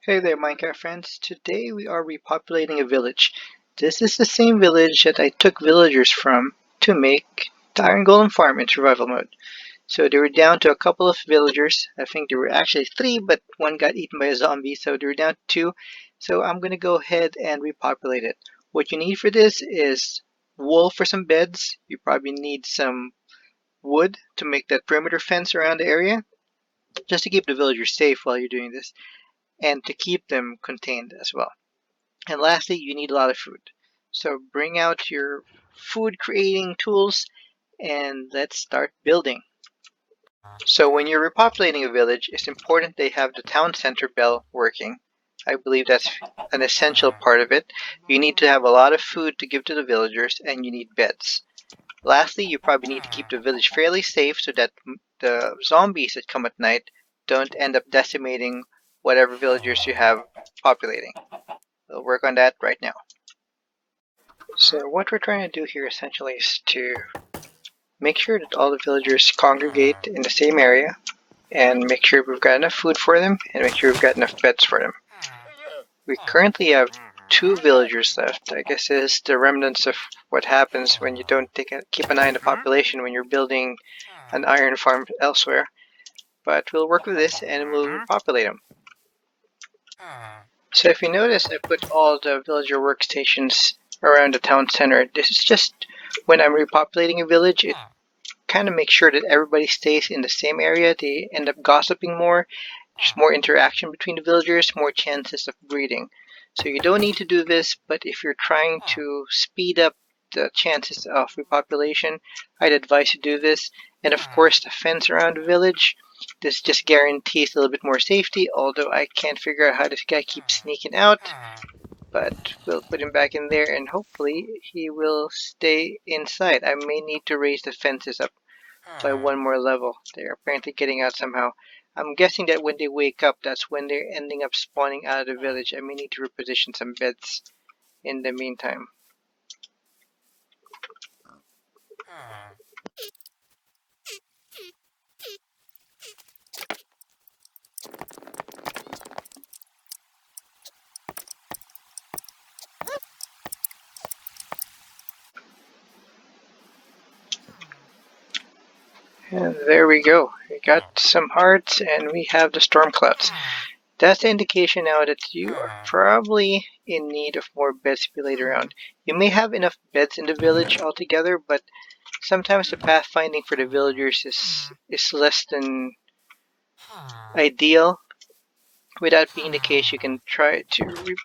Hey there, Minecraft friends. Today we are repopulating a village. This is the same village that I took villagers from to make the Iron Golem farm in survival mode. So they were down to a couple of villagers. I think there were actually three, but one got eaten by a zombie, so they were down to two. So I'm going to go ahead and repopulate it. What you need for this is wool for some beds. You probably need some wood to make that perimeter fence around the area, just to keep the villagers safe while you're doing this, and to keep them contained as well. And lastly, you need a lot of food. So bring out your food creating tools and let's start building. So when you're repopulating a village, it's important they have the town center bell working. I believe that's an essential part of it. You need to have a lot of food to give to the villagers, and you need beds. Lastly, you probably need to keep the village fairly safe so that the zombies that come at night don't end up decimating whatever villagers you have populating. We'll work on that right now. So what we're trying to do here essentially is to make sure that all the villagers congregate in the same area and make sure we've got enough food for them and make sure we've got enough beds for them. We currently have 2 villagers left. I guess it's the remnants of what happens when you don't keep an eye on the population when you're building an iron farm elsewhere. But we'll work with this and we'll repopulate them. So if you notice, I put all the villager workstations around the town center. This is just when I'm repopulating a village, it kind of makes sure that everybody stays in the same area. They end up gossiping more. There's more interaction between the villagers, more chances of breeding. So you don't need to do this, but if you're trying to speed up the chances of repopulation, I'd advise you do this. And of course, the fence around the village. This just guarantees a little bit more safety, although I can't figure out how this guy keeps sneaking out. But we'll put him back in there and hopefully he will stay inside. I may need to raise the fences up by one more level. They're apparently getting out somehow. I'm guessing that when they wake up, that's when they're ending up spawning out of the village. I may need to reposition some beds in the meantime. And there we go. We got some hearts and we have the storm clouds. That's the indication now that you are probably in need of more beds to be laid around. You may have enough beds in the village altogether, but sometimes the pathfinding for the villagers is less than ideal. With that being the case, you can try to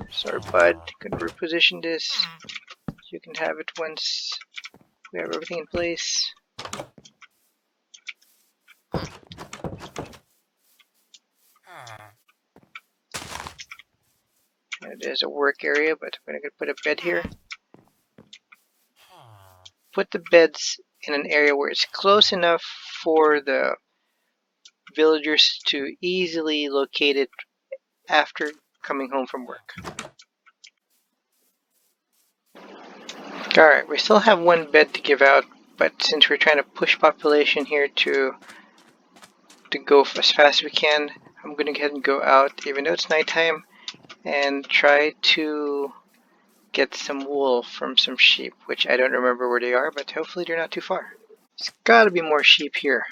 sorry bud, can reposition this. You can have it once we have everything in place. There's a work area, but I'm going to put a bed here. Put the beds in an area where it's close enough for the villagers to easily locate it after coming home from work. Alright, we still have one bed to give out, but since we're trying to push population here to go as fast as we can, I'm going to go ahead and go out, even though it's nighttime, and try to get some wool from some sheep, which I don't remember where they are, but hopefully they're not too far. There's gotta be more sheep here.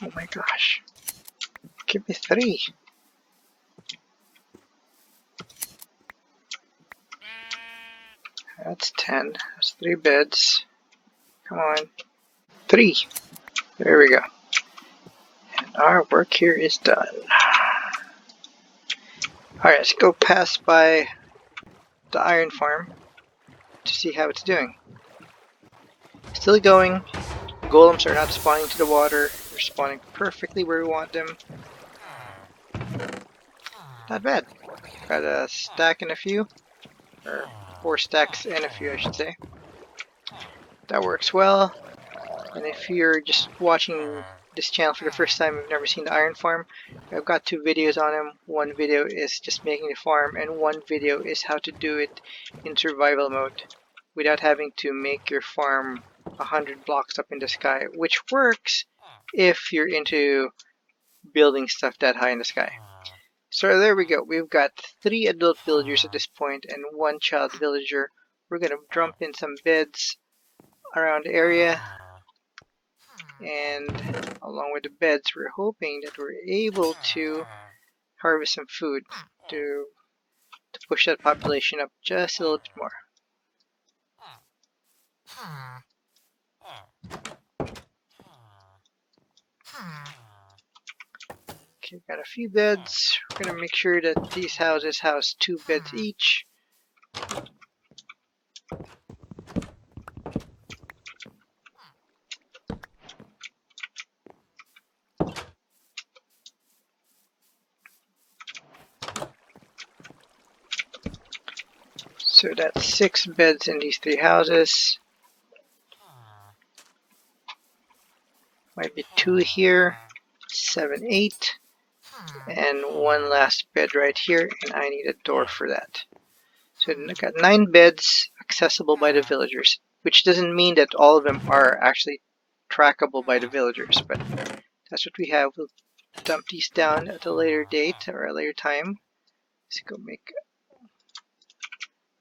Oh my gosh. Give me 3. That's 10. That's 3 beds. Come on. 3. There we go. And our work here is done. Alright, let's go pass by the iron farm to see how it's doing. Still going. Golems are not spawning to the water. They're spawning perfectly where we want them. Not bad. Got a stack and a few. Or 4 stacks and a few, I should say. That works well. And if you're just watching this channel for the first time, you've never seen the iron farm, I've got 2 videos on them. One video is just making the farm, and one video is how to do it in survival mode without having to make your farm 100 blocks up in the sky, which works if you're into building stuff that high in the sky. So there we go. We've got 3 adult villagers at this point and 1 child villager. We're going to dump in some beds around the area, and along with the beds, we're hoping that we're able to harvest some food to push that population up just a little bit more. Okay, got a few beds. We're going to make sure that these houses house 2 beds each. So that's 6 beds in these 3 houses. Might be 2 here, 7, 8, and 1 last bed right here, and I need a door for that. So I've got 9 beds accessible by the villagers, which doesn't mean that all of them are actually trackable by the villagers, but that's what we have. We'll dump these down at a later date or a later time. Let's go make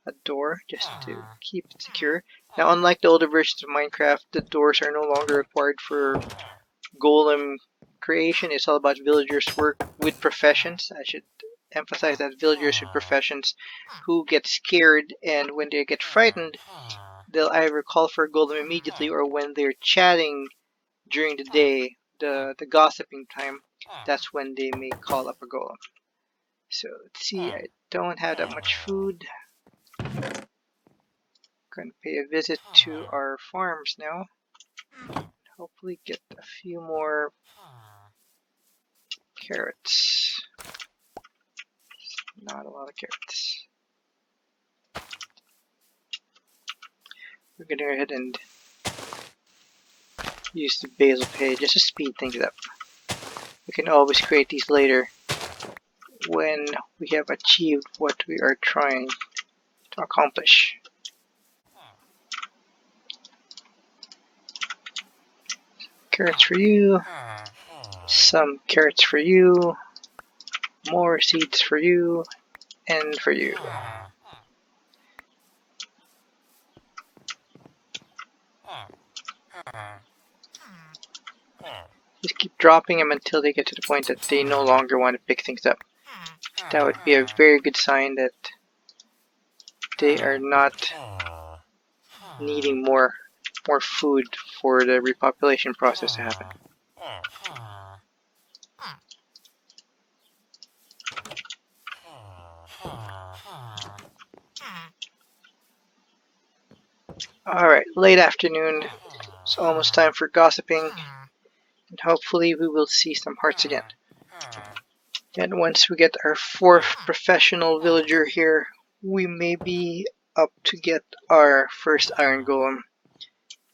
a door just to keep it secure. Now, unlike the older versions of Minecraft, the doors are no longer required for golem creation. It's all about villagers work with professions. I should emphasize that villagers with professions who get scared, and when they get frightened, they'll either call for a golem immediately, or when they're chatting during the day, the gossiping time, that's when they may call up a golem. So let's see, I don't have that much food. Going to pay a visit to our farms now. Hopefully get a few more carrots. Not a lot of carrots. We're going to go ahead and use the basil pay just to speed things up. We can always create these later when we have achieved what we are trying to accomplish. Carrots for you, some carrots for you, more seeds for you, and for you. Just keep dropping them until they get to the point that they no longer want to pick things up. That would be a very good sign that they are not needing more food for the repopulation process to happen. Alright, late afternoon. It's almost time for gossiping, and hopefully we will see some hearts again. And once we get our 4th professional villager here, we may be up to get our first iron golem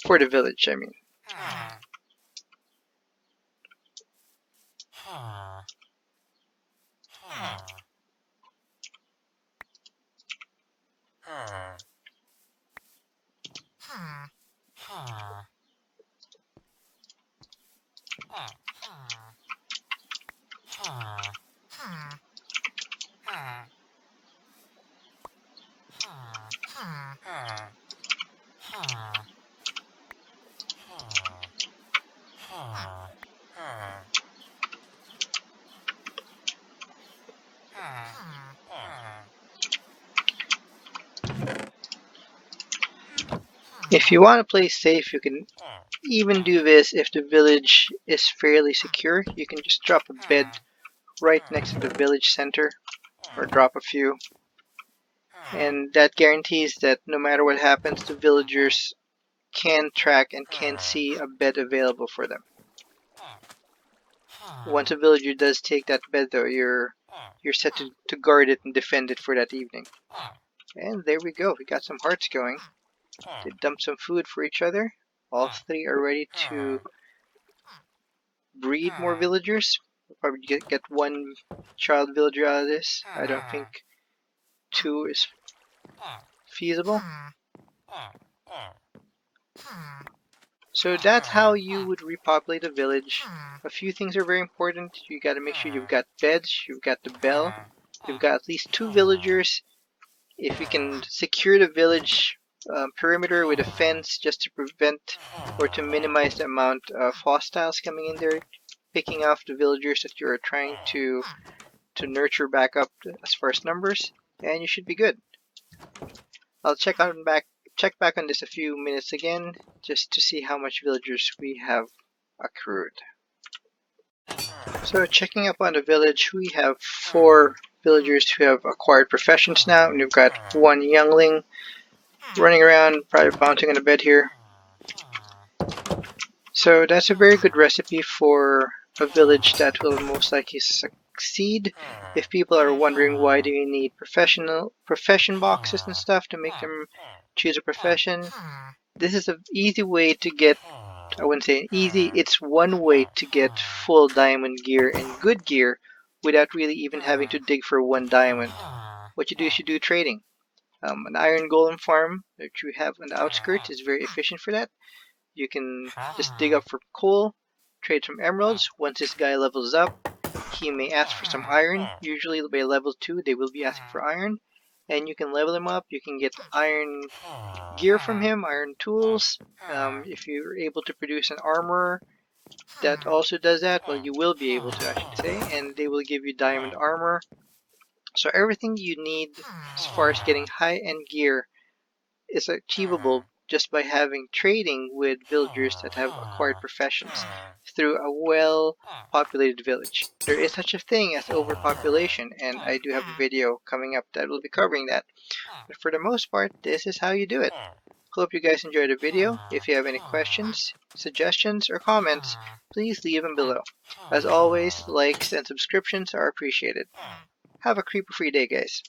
for the village, I mean. If you want to play safe, you can even do this if the village is fairly secure. You can just drop a bed right next to the village center, or drop a few, and that guarantees that no matter what happens, the villagers can track and can see a bed available for them. Once a villager does take that bed though, you're set to guard it and defend it for that evening. And there we go, we got some hearts going. They dump some food for each other. All 3 are ready to breed more villagers. We'll probably get one child villager out of this. I don't think two is feasible. So that's how you would repopulate a village. A few things are very important. You got to make sure you've got beds, you've got the bell, you've got at least 2 villagers. If you can secure the village perimeter with a fence just to prevent or to minimize the amount of hostiles coming in there, picking off the villagers that you're trying to nurture back up as far as numbers, and you should be good. I'll check back on this a few minutes again just to see how much villagers we have accrued. So checking up on the village, we have 4 villagers who have acquired professions now, and we've got 1 youngling running around, probably bouncing on the bed here. So that's a very good recipe for a village that will most likely succeed. If people are wondering why do you need profession boxes and stuff to make them choose a profession, this is an easy way to get, I wouldn't say easy, it's one way to get full diamond gear and good gear without really even having to dig for 1 diamond. What you do is you do trading. An iron golem farm that you have on the outskirts is very efficient for that. You can just dig up for coal, trade some emeralds. Once this guy levels up, he may ask for some iron. Usually by level 2 they will be asking for iron, and you can level him up. You can get iron gear from him, iron tools. If you're able to produce an armor that also does that, well, you will be able to, I should say, and they will give you diamond armor. So everything you need as far as getting high-end gear is achievable just by having trading with villagers that have acquired professions through a well-populated village. There is such a thing as overpopulation, and I do have a video coming up that will be covering that. But for the most part, this is how you do it. Hope you guys enjoyed the video. If you have any questions, suggestions, or comments, please leave them below. As always, likes and subscriptions are appreciated. Have a creeper-free day, guys.